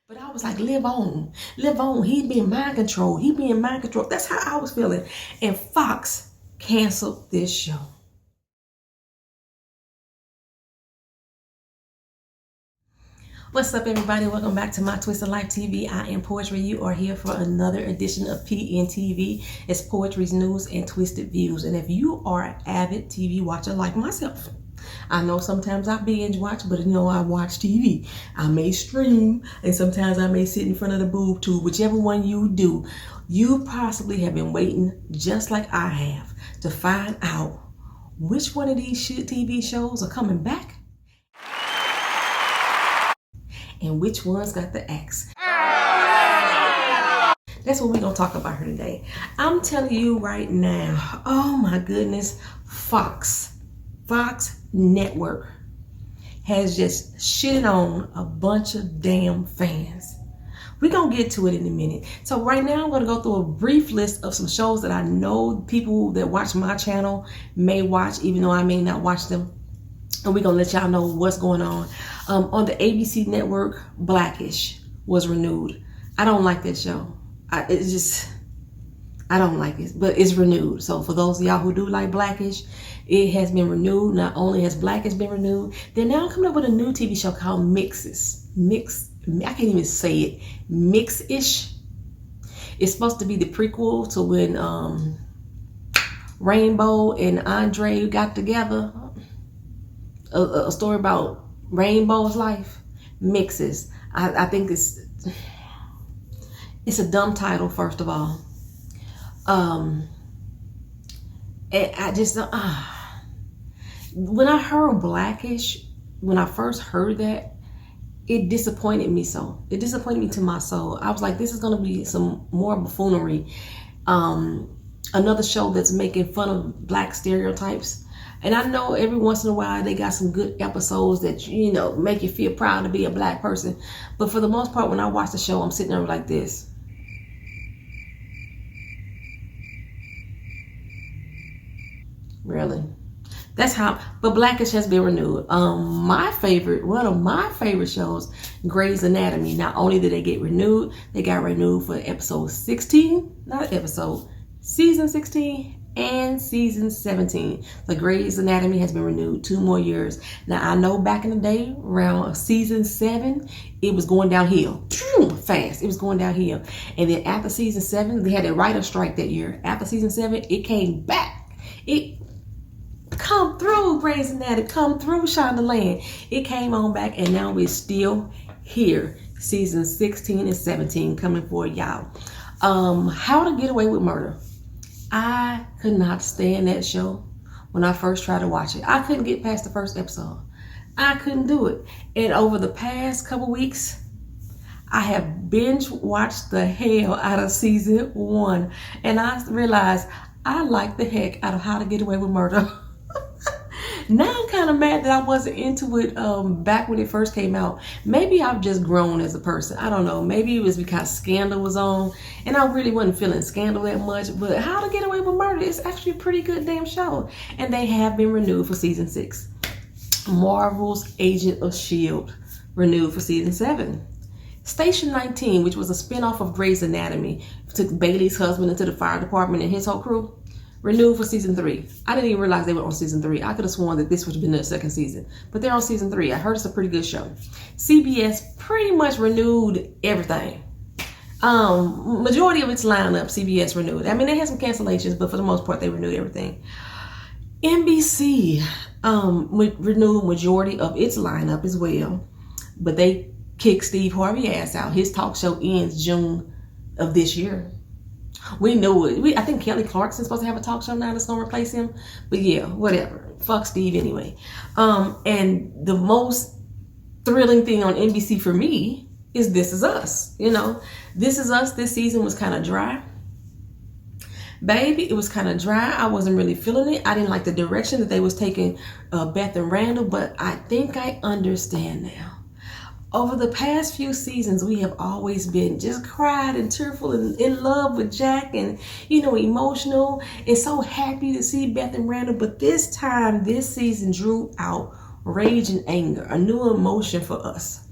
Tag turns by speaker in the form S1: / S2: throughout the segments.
S1: But I was like, live on, live on. He being mind controlled. He being mind controlled. That's how I was feeling. And Fox canceled this show. What's up, everybody? Welcome back to My Twist of Life TV. I am Poetry. You are here for another edition of PNTV. It's Poetry's News and Twisted Views. And if you are an avid TV watcher like myself, I know sometimes I binge watch, but I watch TV. I may stream, and sometimes I may sit in front of the boob tube. Whichever one you do, you possibly have been waiting, just like I have, to find out which one of these TV shows are coming back and which one's got the axe. That's what we're going to talk about here today. I'm telling you right now, oh my goodness, Fox Network has just shitted on a bunch of damn fans. We're going to get to it in a minute. So right now I'm going to go through a brief list of some shows that I know people that watch my channel may watch, even though I may not watch them. And we're going to let y'all know what's going on. On the ABC network, Blackish was renewed. I don't like that show. I don't like it, but it's renewed. So for those of y'all who do like Blackish, it has been renewed. Not only has Blackish been renewed, they're now coming up with a new TV show called I can't even say it. Mix-ish. It's supposed to be the prequel to when Rainbow and Andre got together. A story about Rainbow's life. Mixes. I think it's a dumb title, first of all. And I just when I heard Blackish, when I first heard that, it disappointed me so. It disappointed me to my soul. I was like, this is gonna be some more buffoonery. Another show that's making fun of black stereotypes. And I know every once in a while they got some good episodes that, make you feel proud to be a black person. But for the most part, when I watch the show, I'm sitting there like this. Really? That's how, but Blackish has been renewed. One of my favorite shows, Grey's Anatomy. Not only did they get renewed, they got renewed for episode 16, season 16 and season 17. The Grey's Anatomy has been renewed 2 more years. Now I know back in the day, around season 7, it was going downhill fast. It was going downhill, and then after season 7, they had a writer's strike that year. After season 7, it came back. It come through, Grey's Anatomy, come through, Shondaland. It came on back, and now we're still here. Season 16 and 17 coming for y'all. How to Get Away with Murder. I could not stand that show when I first tried to watch it. I couldn't get past the first episode. I couldn't do it. And over the past couple weeks, I have binge watched the hell out of season 1. And I realized I like the heck out of How to Get Away with Murder. Now I'm kind of mad that I wasn't into it back when it first came out. Maybe I've just grown as a person. I don't know. Maybe it was because Scandal was on and I really wasn't feeling Scandal that much. But How to Get Away with Murder is actually a pretty good damn show. And they have been renewed for season 6. Marvel's Agent of S.H.I.E.L.D. renewed for season 7. Station 19, which was a spinoff of Grey's Anatomy, took Bailey's husband into the fire department and his whole crew. Renewed for season 3. I didn't even realize they were on season 3. I could have sworn that this would have been their second season. But they're on season 3. I heard it's a pretty good show. CBS pretty much renewed everything. Majority of its lineup, CBS renewed. I mean, they had some cancellations, but for the most part, they renewed everything. NBC renewed majority of its lineup as well. But they kicked Steve Harvey ass out. His talk show ends June of this year. We knew it. I think Kelly Clarkson's supposed to have a talk show now that's going to replace him. But yeah, whatever. Fuck Steve anyway. And the most thrilling thing on NBC for me is This Is Us. This Is Us this season was kind of dry. Baby, it was kind of dry. I wasn't really feeling it. I didn't like the direction that they was taking Beth and Randall, but I think I understand now. Over the past few seasons, we have always been just cried and tearful and in love with Jack and, emotional and so happy to see Beth and Randall. But this time, this season drew out rage and anger, a new emotion for us.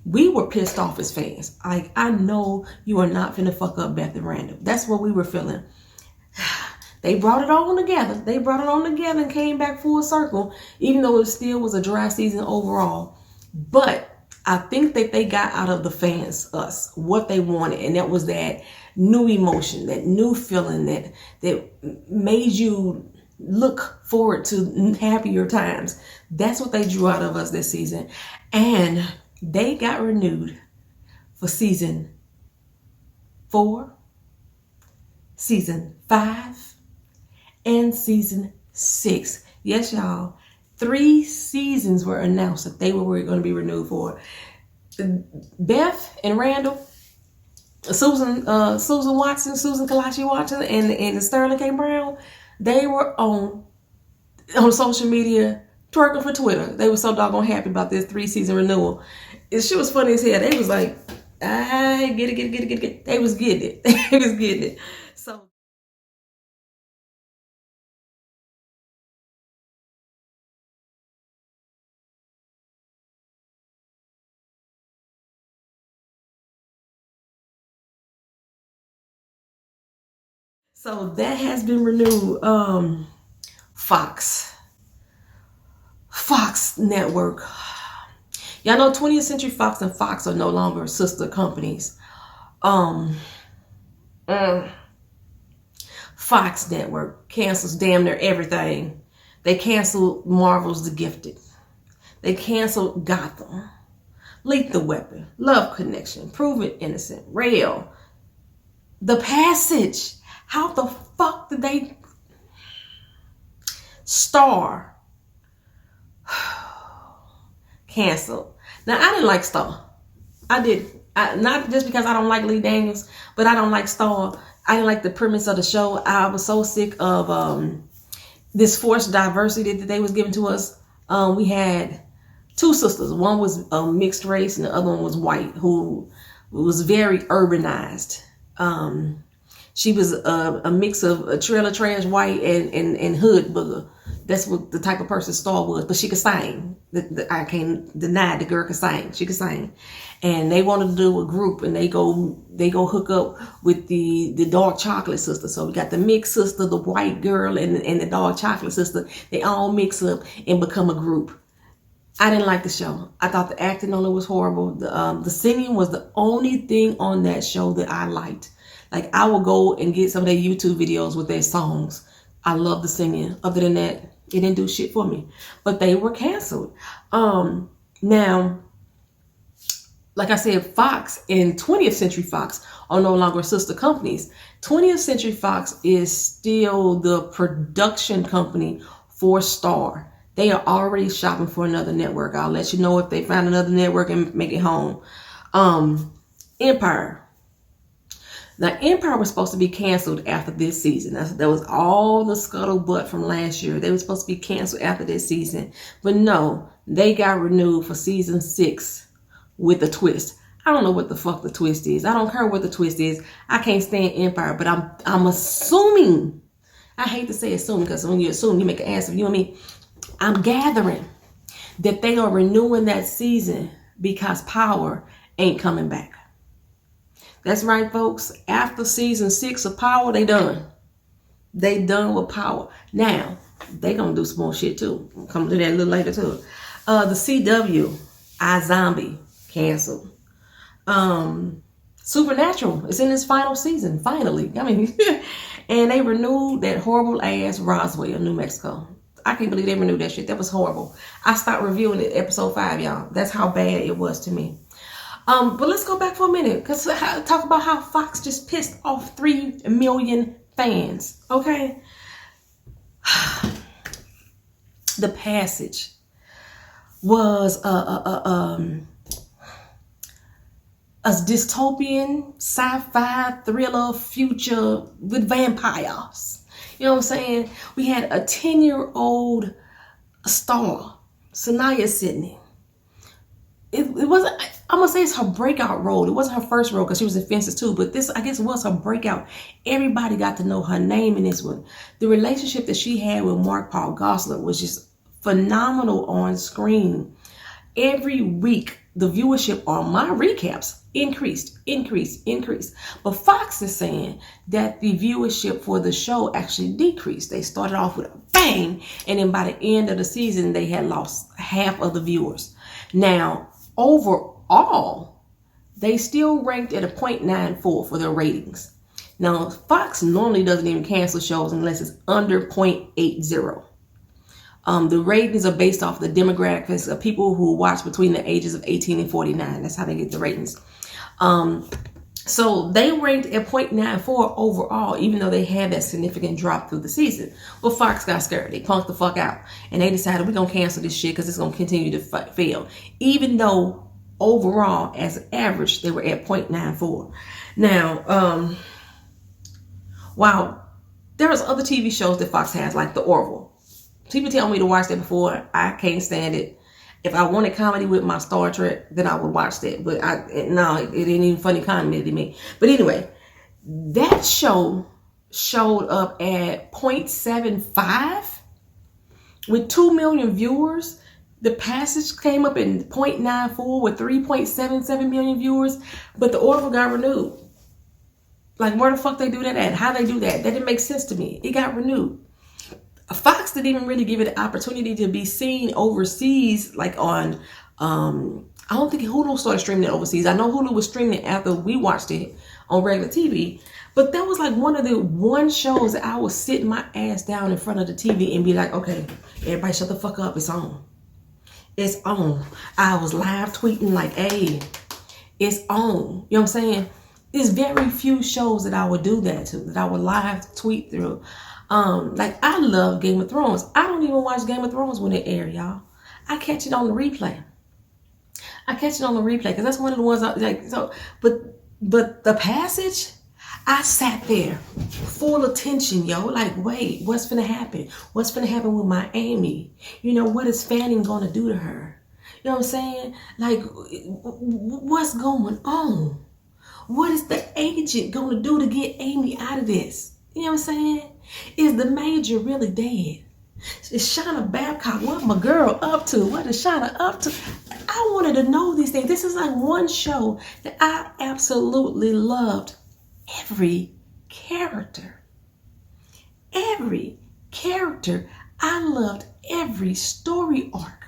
S1: we were pissed off as fans. Like, I know you are not finna fuck up Beth and Randall. That's what we were feeling. They brought it on together. They brought it on together and came back full circle, even though it still was a dry season overall. But I think that they got out of the fans, us, what they wanted. And that was that new emotion, that new feeling that made you look forward to happier times. That's what they drew out of us this season. And they got renewed for season 4, season 5, and season 6. Yes, y'all. 3 seasons were announced that they were going to be renewed for. Beth and Randall, Susan Watson, Susan Kalashi Watson, and Sterling K. Brown, they were on social media twerking for Twitter. They were so doggone happy about this 3-season renewal. And shit was funny as hell. They was like, I get it. They was getting it. They was getting it. So that has been renewed. Fox Network. Y'all know 20th Century Fox and Fox are no longer sister companies. Fox Network cancels damn near everything. They canceled Marvel's The Gifted. They canceled Gotham, Lethal Weapon, Love Connection, Proven Innocent, Rail, The Passage. How the fuck did they? Star canceled. Now, I didn't like Star. I did. Not just because I don't like Lee Daniels, but I don't like Star. I didn't like the premise of the show. I was so sick of this forced diversity that they was giving to us. We had 2 sisters. One was mixed race and the other one was white, who was very urbanized. She was a mix of a trailer trash white and hood booger. That's what the type of person Star was. But she could sing. I can't deny the girl could sing. She could sing. And they wanted to do a group, and they go hook up with the dark chocolate sister. So we got the mixed sister, the white girl, and the dark chocolate sister. They all mix up and become a group. I didn't like the show. I thought the acting on it was horrible. The singing was the only thing on that show that I liked. Like, I will go and get some of their YouTube videos with their songs. I love the singing. Other than that, it didn't do shit for me. But they were canceled. Now, like I said, Fox and 20th Century Fox are no longer sister companies. 20th Century Fox is still the production company for Star. They are already shopping for another network. I'll let you know if they find another network and make it home. Empire. Now, Empire was supposed to be canceled after this season. That was all the scuttlebutt from last year. They were supposed to be canceled after this season. But no, they got renewed for season 6 with a twist. I don't know what the fuck the twist is. I don't care what the twist is. I can't stand Empire, but I'm assuming. I hate to say assuming, because when you assume, you make an ass of you and me. I'm gathering that they are renewing that season because Power ain't coming back. That's right, folks. After season 6 of Power, they done. They done with Power. Now, they gonna do some more shit too. I'll come to that a little later too. The CW, iZombie, canceled. Supernatural is in its final season, finally. I mean, and they renewed that horrible ass Roswell, New Mexico. I can't believe they renewed that shit. That was horrible. I stopped reviewing it episode 5, y'all. That's how bad it was to me. But let's go back for a minute, because talk about how Fox just pissed off 3 million fans. Okay. The Passage was a dystopian sci-fi thriller future with vampires. You know what I'm saying? We had a 10-year-old star, Sanaya Sidney. It wasn't, I'm gonna say it's her breakout role. It wasn't her first role, because she was in Fences too, but this, I guess, was her breakout. Everybody got to know her name in this one. The relationship that she had with Mark Paul Gosselaar was just phenomenal on screen. Every week the viewership on my recaps increased. But Fox is saying that the viewership for the show actually decreased. They started off with a bang, and then by the end of the season, they had lost half of the viewers. Now, overall, they still ranked at a 0.94 for their ratings. Now, Fox normally doesn't even cancel shows unless it's under 0.80. The ratings are based off the demographics of people who watch between the ages of 18 and 49. That's how they get the ratings. So they ranked at 0.94 overall, even though they had that significant drop through the season. Well, Fox got scared. They punked the fuck out. And they decided, we're going to cancel this shit because it's going to continue to fail. Even though overall, as an average, they were at 0.94. Now, wow, there was other TV shows that Fox has, like the Orville. People tell me to watch that before. I can't stand it. If I wanted comedy with my Star Trek, then I would watch that. But no, it ain't even funny comedy to me. But anyway, that show showed up at 0.75 with 2 million viewers. The Passage came up in 0.94 with 3.77 million viewers. But the Orville got renewed. Like, where the fuck they do that at? How they do that? That didn't make sense to me. It got renewed. Fox didn't even really give it the opportunity to be seen overseas, like on, I don't think Hulu started streaming it overseas. I know Hulu was streaming it after we watched it on regular TV, but that was like one of the shows that I would sit my ass down in front of the TV and be like, okay, everybody shut the fuck up, it's on. It's on. I was live tweeting like, hey, it's on. You know what I'm saying? There's very few shows that I would do that to, that I would live tweet through. Like, I love Game of Thrones. I don't even watch Game of Thrones when it air, y'all. I catch it on the replay. Because that's one of the ones I like. So, but The Passage, I sat there full attention, yo. Like, wait, what's gonna happen? What's gonna happen with my Amy? You know, what is Fanning gonna do to her? You know what I'm saying? Like, what's going on? What is the agent gonna do to get Amy out of this? You know what I'm saying? Is the Major really dead? Is Shauna Babcock, what my girl up to? What is Shauna up to? I wanted to know these things. This is like one show that I absolutely loved. Every character. I loved every story arc.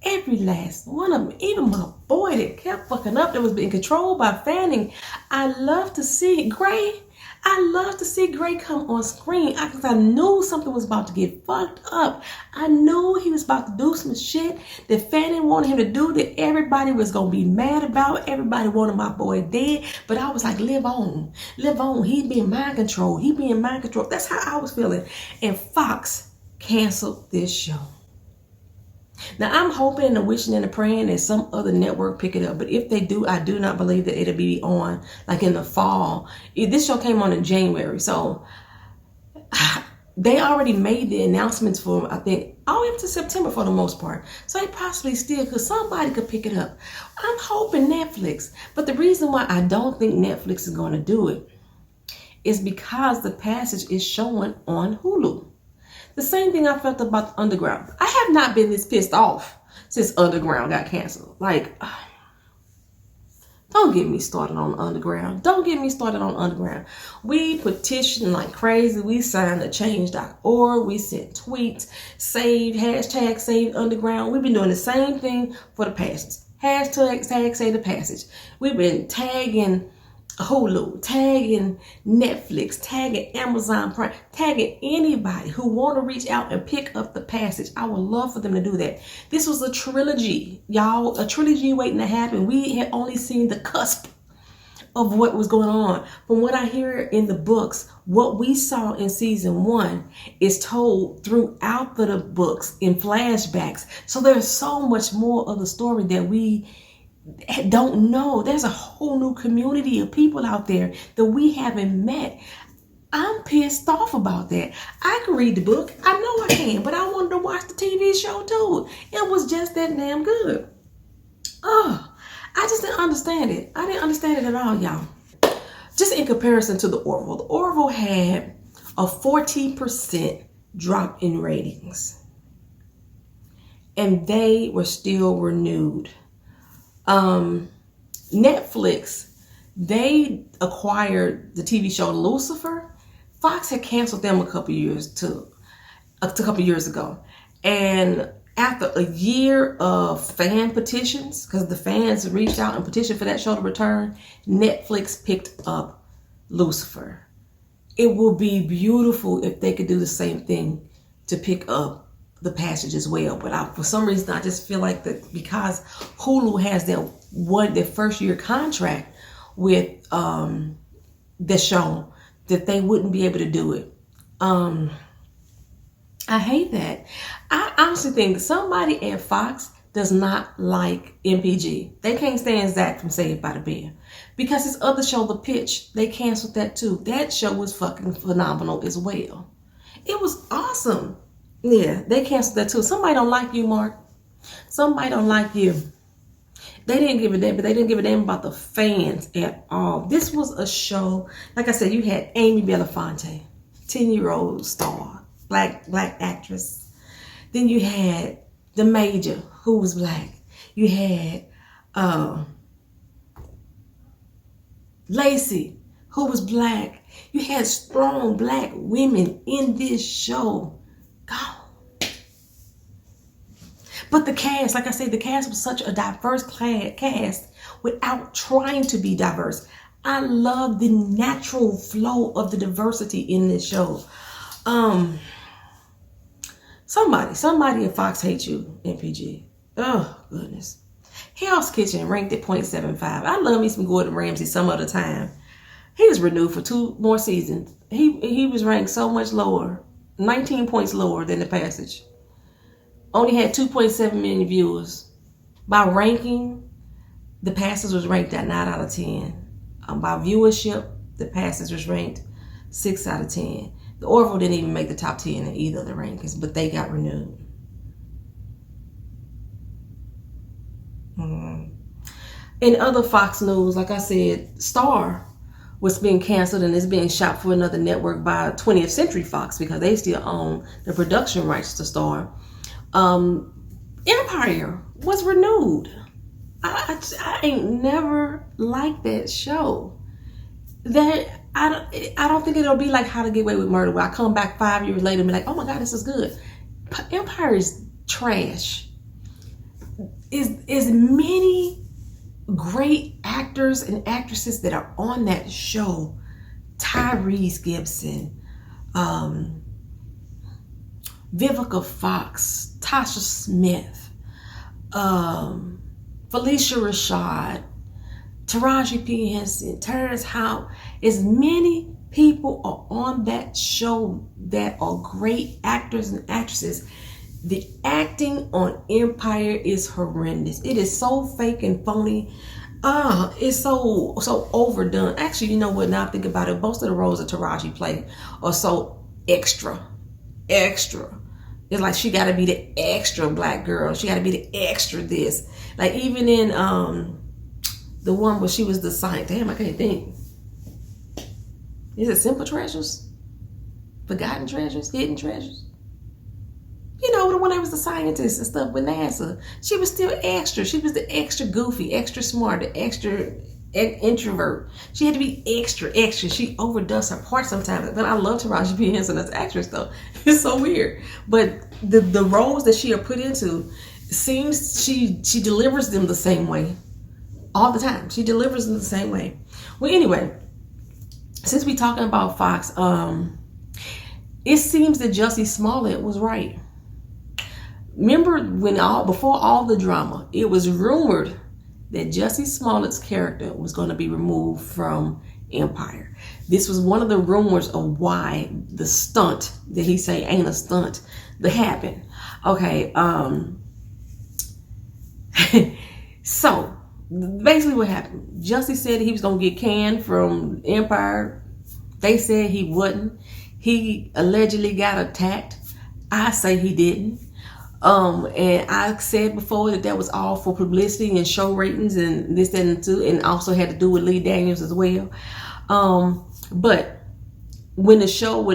S1: Every last one of them. Even my boy that kept fucking up, that was being controlled by Fanning. I love to see Gray. I love to see Gray come on screen because I knew something was about to get fucked up. I knew he was about to do some shit that Fanning wanted him to do that everybody was going to be mad about. Everybody wanted my boy dead. But I was like, live on. He being mind controlled. That's how I was feeling. And Fox canceled this show. Now, I'm hoping and wishing and praying that some other network pick it up. But if they do, I do not believe that it'll be on like in the fall. This show came on in January. So they already made the announcements for, I think, all the way up to September for the most part. So they possibly still could. Somebody could pick it up. I'm hoping Netflix. But the reason why I don't think Netflix is going to do it is because The Passage is showing on Hulu. The same thing I felt about the Underground. I have not been this pissed off since Underground got canceled. Like, don't get me started on Underground. We petitioned like crazy. We signed the change.org. We sent tweets, hashtag save Underground. We've been doing the same thing for The Passage. Hashtag save The Passage. We've been tagging Hulu, tagging Netflix, tagging Amazon Prime, tagging anybody who want to reach out and pick up The Passage. I would love for them to do that. This was a trilogy, y'all, a trilogy waiting to happen. We had only seen the cusp of what was going on. From what I hear in the books, what we saw in season 1 is told throughout the books in flashbacks. So there's so much more of the story that we don't know. There's a whole new community of people out there that we haven't met. I'm pissed off about that. I can read the book. I know I can, but I wanted to watch the TV show too. It was just that damn good. Oh, I just didn't understand it. I didn't understand it at all, y'all. Just in comparison to the Orville. The Orville had a 40% drop in ratings. And they were still renewed. Netflix, they acquired the TV show Lucifer. Fox had canceled them a couple years ago. And after a year of fan petitions, because the fans reached out and petitioned for that show to return, Netflix picked up Lucifer. It will be beautiful if they could do the same thing to pick up The Passage as well. But for some reason, I just feel like that because Hulu has their first year contract with the show, that they wouldn't be able to do it. I hate that. I honestly think somebody at Fox does not like MPG. They can't stand Zach from Saved by the Bell. Because his other show, The Pitch, they canceled that too. That show was fucking phenomenal as well. It was awesome. Yeah, they canceled that too. Somebody don't like you, Mark. Somebody don't like you. They didn't give a damn, but they didn't give a damn about the fans at all. This was a show, like I said, you had Amy Belafonte, 10-year-old star, black actress. Then you had the Major, who was black. You had Lacey, who was black. You had strong black women in this show. God. But the cast, like I said, the cast was such a diverse cast without trying to be diverse. I love the natural flow of the diversity in this show. Somebody at Fox hates you, MPG. Oh, goodness. Hell's Kitchen ranked at 0.75. I love me some Gordon Ramsay some other time. He was renewed for 2 more seasons. He was ranked so much lower, 19 points lower than The Passage. Only had 2.7 million viewers. By ranking, The Passage was ranked at 9 out of 10. By viewership, The Passage was ranked 6 out of 10. The Orville didn't even make the top 10 in either of the rankings, but they got renewed. In other Fox news, like I said, Star was being canceled and is being shot for another network by 20th Century Fox because they still own the production rights to Star. Empire was renewed. I ain't never liked that show. I don't think it'll be like How to Get Away with Murder, where I come back 5 years later and be like, oh my God, this is good. Empire is trash. Is many great actors and actresses that are on that show. Tyrese Gibson, Vivica Fox, Tasha Smith, Felicia Rashad, Taraji P. Henson, Terrence Howard. As many people are on that show that are great actors and actresses. The acting on Empire is horrendous. It is so fake and phony. It's so overdone. Actually, you know what? Now I think about it, most of the roles that Taraji played are so extra. It's like she got to be the extra black girl. She got to be the extra this. Like even in the one where she was the scientist. Damn, I can't think. Is it Simple Treasures? Forgotten Treasures? Hidden Treasures? You know, the one that was the scientist and stuff with NASA. She was still extra. She was the extra goofy, extra smart, the extra introvert. She had to be extra. She overdoes her part sometimes. But I love Taraji P. Henson as an actress, though. It's so weird. But the roles that she are put into, seems she delivers them the same way. All the time. She delivers them the same way. Well, anyway, since we're talking about Fox, it seems that Jussie Smollett was right. Remember when before all the drama, it was rumored that Jussie Smollett's character was going to be removed from Empire. This was one of the rumors of why the stunt that he say ain't a stunt that happened. Okay, so basically what happened, Jussie said he was going to get canned from Empire. They said he wouldn't. He allegedly got attacked. I say he didn't. And I said before that was all for publicity and show ratings and this, that, and also had to do with Lee Daniels as well. But when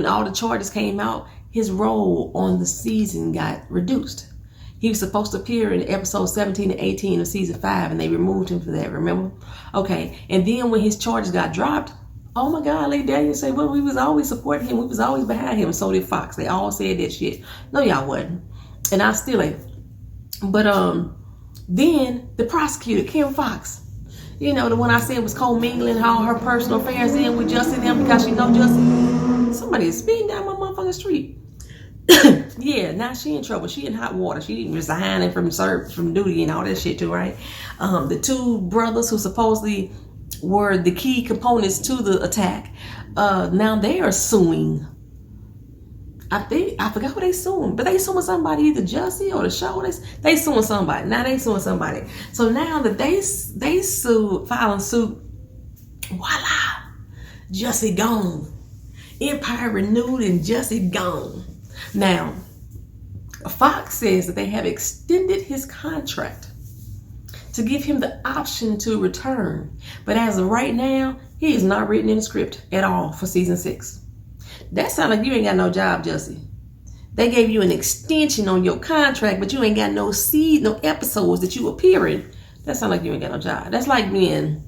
S1: all the charges came out, his role on the season got reduced. He was supposed to appear in episode 17 and 18 of season 5, and they removed him for that, remember? Okay, and then when his charges got dropped, oh my God, Lady Daniel said, well, we was always supporting him. We was always behind him. So did Fox. They all said that shit. No, y'all wasn't. And I still ain't. But then the prosecutor, Kim Fox, you know, the one I said was co-mingling all her personal affairs in with Justin and them because she know Justin. Somebody is speeding down my motherfucking street. Yeah, now she in trouble. She in hot water. She resigning from duty and all that shit too, right? The two brothers who supposedly were the key components to the attack, now they are suing. I forgot who they suing, but they suing somebody, either Jussie or the show. They suing somebody. Now they suing somebody. So now that they sued, filing suit, voila, Jussie gone. Empire renewed and Jussie gone. Now, Fox says that they have extended his contract to give him the option to return. But as of right now, he is not written in the script at all for season 6. That sounds like you ain't got no job, Jussie. They gave you an extension on your contract, but you ain't got no episodes that you appear in. That sounds like you ain't got no job. That's like being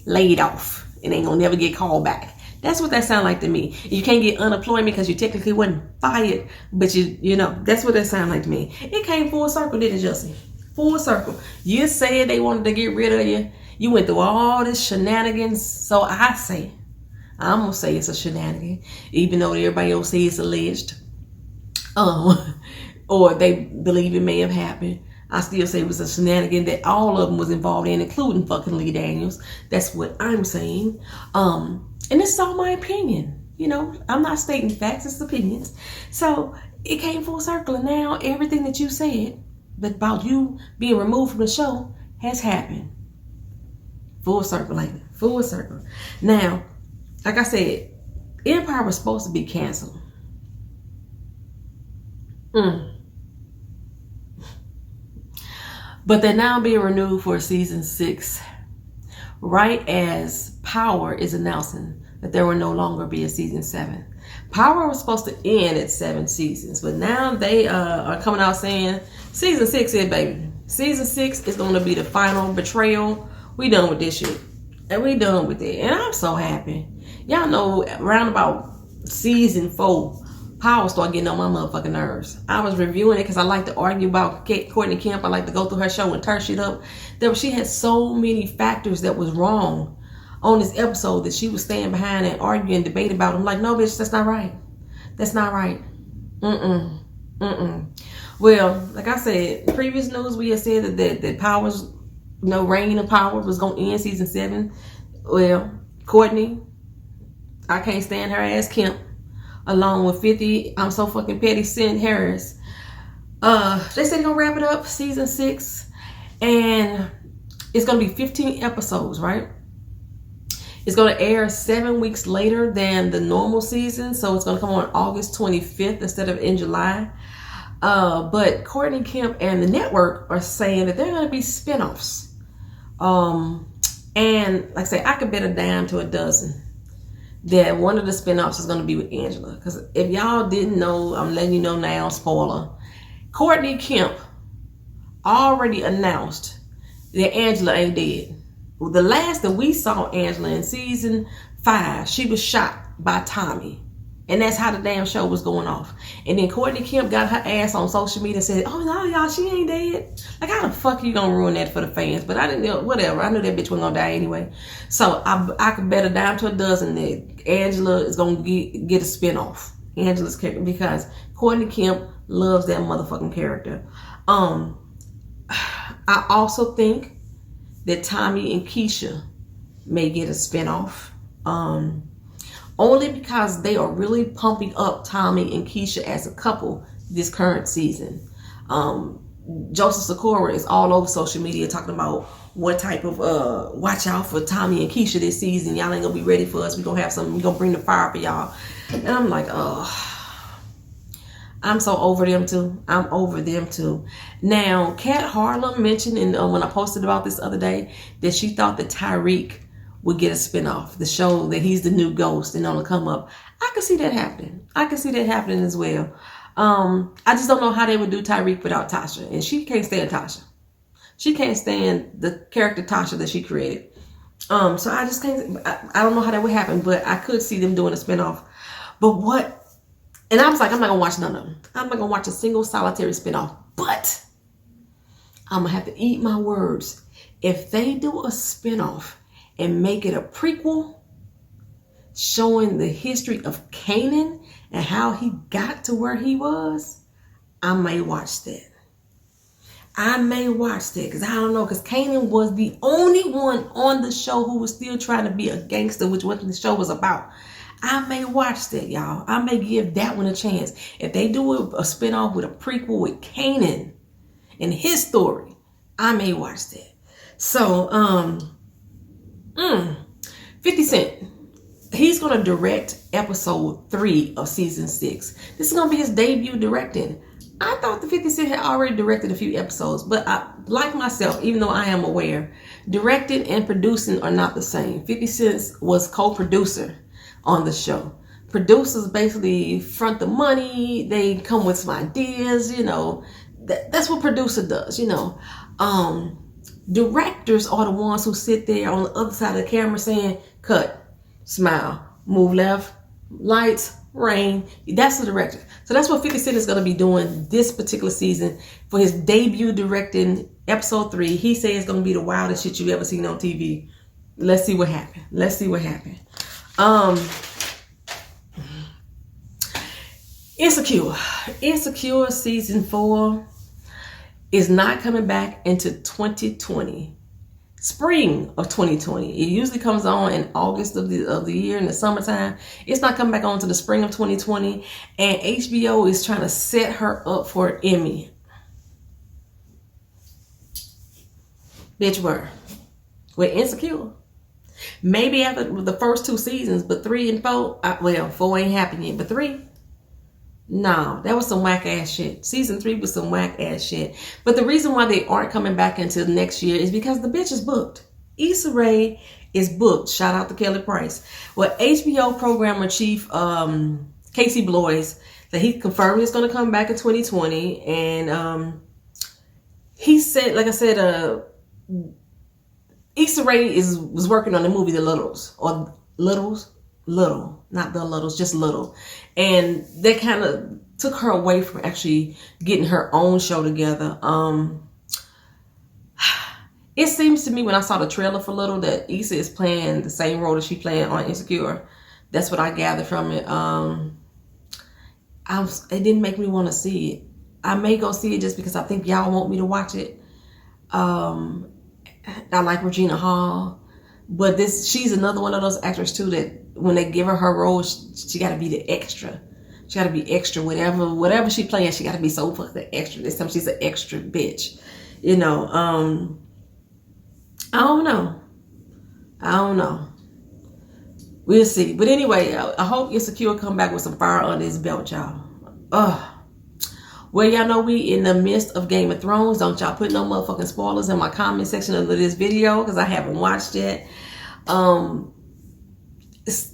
S1: laid off and ain't gonna never get called back. That's what that sounds like to me. You can't get unemployment because you technically wasn't fired, but you know, that's what that sounds like to me. It came full circle, didn't it, Jussie? Full circle. You said they wanted to get rid of you. You went through all this shenanigans. So I'm going to say it's a shenanigan, even though everybody else say it's alleged. Or they believe it may have happened. I still say it was a shenanigan that all of them was involved in, including fucking Lee Daniels. That's what I'm saying. And this is all my opinion. You know, I'm not stating facts, it's opinions. So it came full circle, and now everything that you said about you being removed from the show has happened. Full circle, ain't it? Full circle. Now, like I said, Empire was supposed to be canceled. But they're now being renewed for season 6, right as Power is announcing that there will no longer be a season 7. Power was supposed to end at 7 seasons, but now they are coming out saying season 6 is, baby. Season 6 is going to be the final betrayal. We done with this shit. And we done with it. And I'm so happy. Y'all know around about season 4, Power started getting on my motherfucking nerves. I was reviewing it because I like to argue about Courtney Kemp. I like to go through her show and tear shit up. She had so many factors that was wrong on this episode that she was staying behind and arguing and debate about. I'm like, no, bitch, that's not right. That's not right. Well, like I said, previous news, we had said that Power's, reign of Power was going to end season 7. Well, Courtney, I can't stand her ass Kemp, along with 50, I'm so fucking petty, Cent Harris. They said they're going to wrap it up, season 6. And it's going to be 15 episodes, right? It's going to air 7 weeks later than the normal season. So it's going to come on August 25th instead of in July. But Courtney Kemp and the network are saying that they're going to be spinoffs. And like I say, I could bet a dime to a dozen that one of the spinoffs is going to be with Angela. Because if y'all didn't know, I'm letting you know now, spoiler. Courtney Kemp already announced that Angela ain't dead. The last that we saw Angela in season 5, she was shot by Tommy. And that's how the damn show was going off. And then Courtney Kemp got her ass on social media and said, oh no, y'all, she ain't dead. Like, how the fuck you gonna ruin that for the fans? But I didn't know, whatever. I knew that bitch wasn't gonna die anyway. So I could bet a dime to a dozen that Angela is gonna get a spinoff. Angela's character, because Courtney Kemp loves that motherfucking character. I also think that Tommy and Keisha may get a spinoff. Only because they are really pumping up Tommy and Keisha as a couple this current season. Joseph Sikora is all over social media talking about what type of watch out for Tommy and Keisha this season. Y'all ain't gonna be ready for us. We gonna have something. We gonna bring the fire for y'all. And I'm like, I'm so over them too. I'm over them too. Now, Kat Harlem mentioned when I posted about this the other day that she thought that Tyreek would get a spinoff, the show that he's the new ghost and on the come up. I could see that happening. I could see that happening as well. I just don't know how they would do Tyreek without Tasha, and she can't stand Tasha. She can't stand the character Tasha that she created. So I just can't. I don't know how that would happen, but I could see them doing a spinoff. But what? And I was like, I'm not gonna watch none of them. I'm not gonna watch a single solitary spinoff. But I'm gonna have to eat my words. If they do a spinoff and make it a prequel showing the history of Kanan and how he got to where he was, I may watch that. I may watch that because I don't know, because Kanan was the only one on the show who was still trying to be a gangster, which what the show was about. I may watch that, y'all. I may give that one a chance. If they do a spinoff with a prequel with Kanan and his story, I may watch that. So, 50 Cent, he's going to direct episode 3 of season 6. This is going to be his debut directing. I thought the 50 Cent had already directed a few episodes, but like myself, even though I am aware, directing and producing are not the same. 50 Cent was co-producer on the show. Producers basically front the money. They come with some ideas, you know. That's what producer does, you know. Directors are the ones who sit there on the other side of the camera saying, cut, smile, move left, lights, rain. That's the director. So that's what 50 Cent is going to be doing this particular season for his debut directing episode 3. He says it's going to be the wildest shit you ever seen on TV. Let's see what happened. Let's see what happened. Insecure season 4 is not coming back into 2020. Spring of 2020. It usually comes on in August of the year in the summertime. It's not coming back on to the spring of 2020. And HBO is trying to set her up for an Emmy. Bitch, where? We're Insecure. Maybe after the first 2 seasons, but 3 and 4, well, 4 ain't happening yet, but 3, no, that was some whack ass shit. Season 3 was some whack ass shit. But the reason why they aren't coming back until next year is because the bitch is booked. Issa Rae is booked. Shout out to Kelly Price. Well, HBO programmer chief Casey Bloys, that he confirmed he's going to come back in 2020, and he said, like I said, Issa Rae was working on the movie The Littles, or Little, not The Littles, just Little. And they kind of took her away from actually getting her own show together. It seems to me when I saw the trailer for Little that Issa is playing the same role that she played on Insecure. That's what I gathered from it. It didn't make me want to see it. I may go see it just because I think y'all want me to watch it. I like Regina Hall. But she's another one of those actors too that when they give her role, she got to be the extra. She got to be extra. Whatever she playing, she got to be so fucking extra. This time she's an extra bitch. You know. I don't know. We'll see. But anyway, I hope Insecure come back with some fire under his belt, y'all. Well, y'all know we in the midst of Game of Thrones. Don't y'all put no motherfucking spoilers in my comment section of this video because I haven't watched it.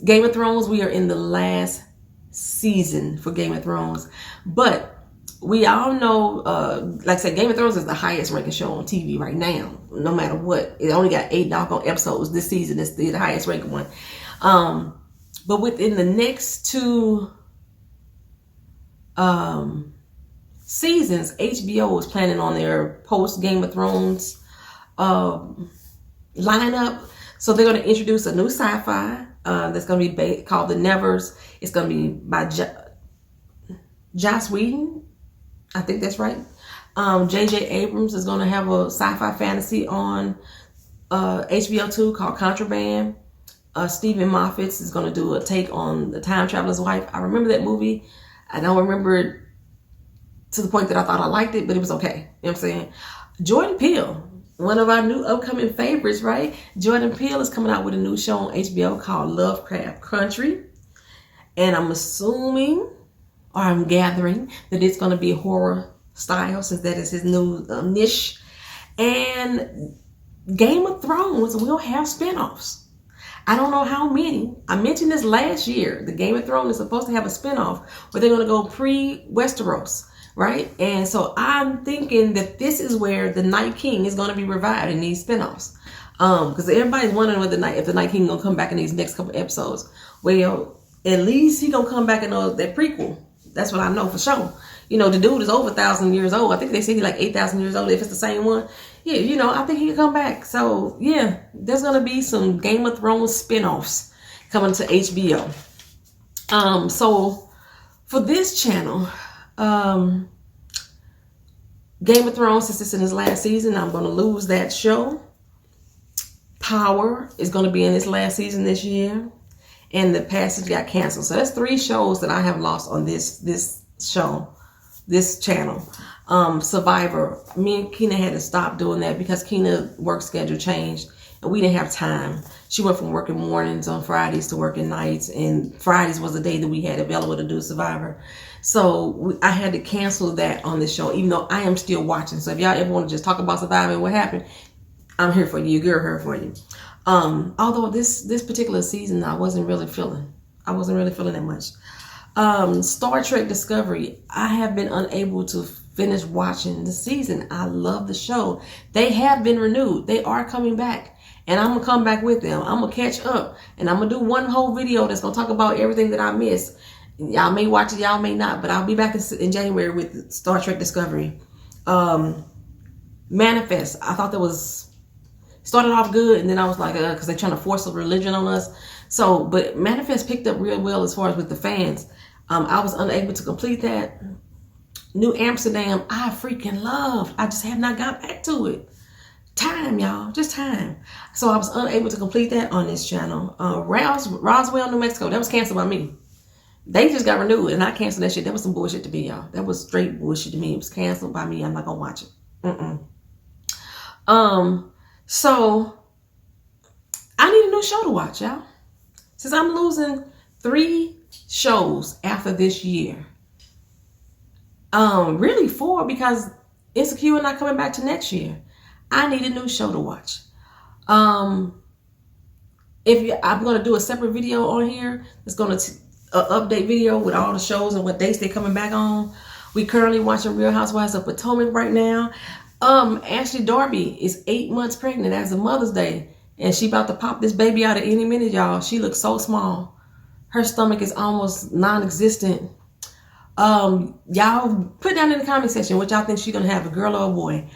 S1: Game of Thrones, we are in the last season for Game of Thrones. But we all know, like I said, Game of Thrones is the highest ranking show on TV right now. No matter what. It only got 8 doggone episodes this season. It's the highest ranking one. But within the next 2... seasons, HBO is planning on their post Game of Thrones lineup. So they're going to introduce a new sci-fi that's going to be called The Nevers. It's going to be by Joss Whedon. I think that's right. J.J. Abrams is going to have a sci-fi fantasy on HBO 2 called Contraband. Stephen Moffat is going to do a take on The Time Traveler's Wife. I remember that movie. I don't remember it to the point that I thought I liked it, but it was okay. You know what I'm saying? Jordan Peele, one of our new upcoming favorites, right? Jordan Peele is coming out with a new show on HBO called Lovecraft Country. And I'm assuming, or I'm gathering, that it's going to be horror style, since that is his new niche. And Game of Thrones will have spinoffs. I don't know how many. I mentioned this last year. The Game of Thrones is supposed to have a spinoff where they're going to go pre-Westeros, right? And so I'm thinking that this is where the Night King is going to be revived in these spinoffs. Because everybody's wondering if the Night King going to come back in these next couple episodes. Well, at least he going to come back in that prequel. That's what I know for sure. The dude is over 1,000 years old. I think they say he's like 8,000 years old if it's the same one. Yeah, I think he can come back. So, yeah, there's going to be some Game of Thrones spinoffs coming to HBO. So, for this channel, Game of Thrones, since it's in its last season, I'm going to lose that show. Power is going to be in its last season this year. And The Passage got canceled. So, that's 3 shows that I have lost on this show. This channel. Survivor, me and Kina had to stop doing that because Kina's work schedule changed and we didn't have time. She went from working mornings on Fridays to working nights, and Fridays was the day that we had available to do Survivor. So I had to cancel that on this show, even though I am still watching. So if y'all ever want to just talk about Survivor and what happened, I'm here for you. Your girl here for you. Although this particular season I wasn't really feeling that much. Star Trek Discovery, I have been unable to finish watching the season. I love the show. They have been renewed. They are coming back, and I'm gonna come back with them. I'm gonna catch up, and I'm gonna do one whole video that's gonna talk about everything that I missed. Y'all may watch it, y'all may not, but I'll be back in January with Star Trek Discovery. Manifest, I thought that started off good, and then I was like, because they're trying to force a religion on us. So, but Manifest picked up real well as far as with the fans. I was unable to complete that. New Amsterdam, I freaking loved. I just have not got back to it. Time, y'all, just time. So I was unable to complete that on this channel. Roswell, New Mexico, that was canceled by me. They just got renewed, and I canceled that shit. That was some bullshit to me, y'all. That was straight bullshit to me. It was canceled by me. I'm not gonna watch it. So I need a new show to watch, y'all. Since I'm losing 3 shows after this year. Really 4, because Insecure not coming back to next year. I need a new show to watch. I'm going to do a separate video on here. It's going to update video with all the shows and what dates they're coming back on. We currently watching Real Housewives of Potomac right now. Ashley Darby is 8 months pregnant as of Mother's Day, and she about to pop this baby out at any minute, y'all. She looks so small. Her stomach is almost non-existent. Y'all put down in the comment section what y'all think she's gonna have, a girl or a boy.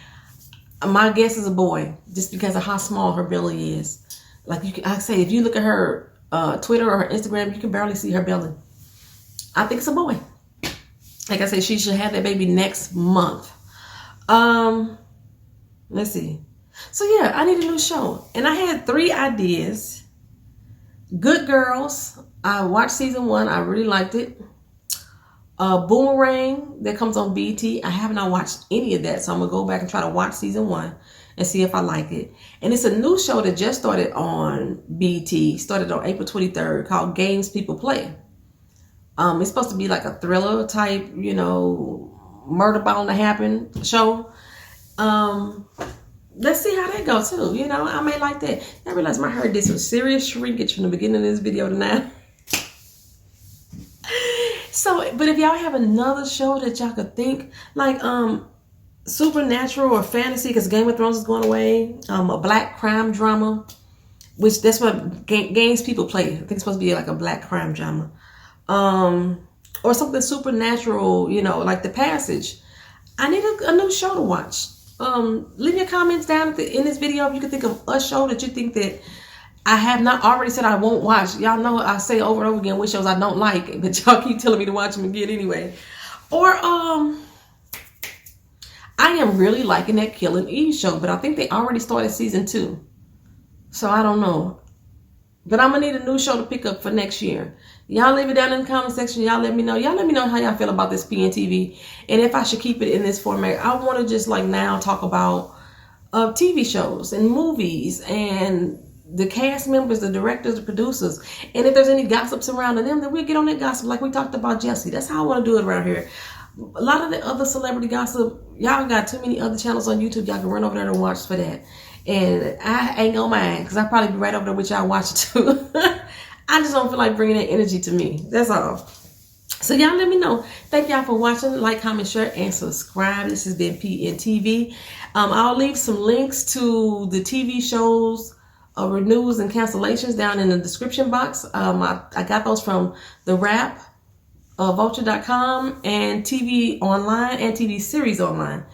S1: My guess is a boy, just because of how small her belly is. Like I say, if you look at her Twitter or her Instagram, you can barely see her belly. I think it's a boy. Like I said, she should have that baby next month. Let's see. So yeah, I need a new show, and I had 3 ideas. Good Girls. I watched season 1. I really liked it. Boomerang, that comes on BT. I have not watched any of that, so I'm going to go back and try to watch season 1 and see if I like it. And it's a new show that just started on BT. Started on April 23rd, called Games People Play. It's supposed to be like a thriller type, murder bound to happen show. Let's see how that goes too. I may like that. I realized my hair did some serious shrinkage from the beginning of this video to now. So, but if y'all have another show that y'all could think, like supernatural or fantasy, because Game of Thrones is going away, a black crime drama, which that's what Games People Play. I think it's supposed to be like a black crime drama, or something supernatural, like The Passage. I need a new show to watch. Leave your comments down in this video if you can think of a show that you think that I have not already said I won't watch. Y'all know I say over and over again which shows I don't like, but y'all keep telling me to watch them again anyway. Or I am really liking that Killing Eve show, but I think they already started season 2. So I don't know. But I'm gonna need a new show to pick up for next year. Y'all leave it down in the comment section. Y'all let me know. Y'all let me know how y'all feel about this PNTV, and if I should keep it in this format. I want to just like now talk about TV shows and movies and the cast members, the directors, the producers, and if there's any gossip surrounding them, then we'll get on that gossip like we talked about Jesse. That's how I want to do it around here. A lot of the other celebrity gossip, y'all got too many other channels on YouTube. Y'all can run over there and watch for that. And I ain't gonna mind, because I'll probably be right over there with y'all watching too. I just don't feel like bringing that energy to me. That's all. So y'all let me know. Thank y'all for watching. Like, comment, share, and subscribe. This has been PNTV. I'll leave some links to the TV shows, renewals and cancellations down in the description box. I got those from The Wrap, vulture.com, and TV Online and TV Series Online.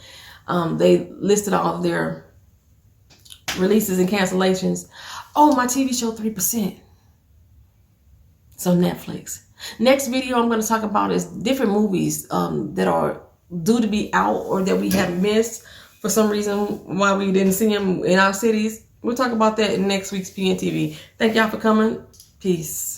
S1: They listed all of their releases and cancellations. Oh, my TV show 3%. So Netflix. Next video I'm going to talk about is different movies that are due to be out or that we have missed for some reason why we didn't see them in our cities. We'll talk about that in next week's PNTV. Thank y'all for coming. Peace.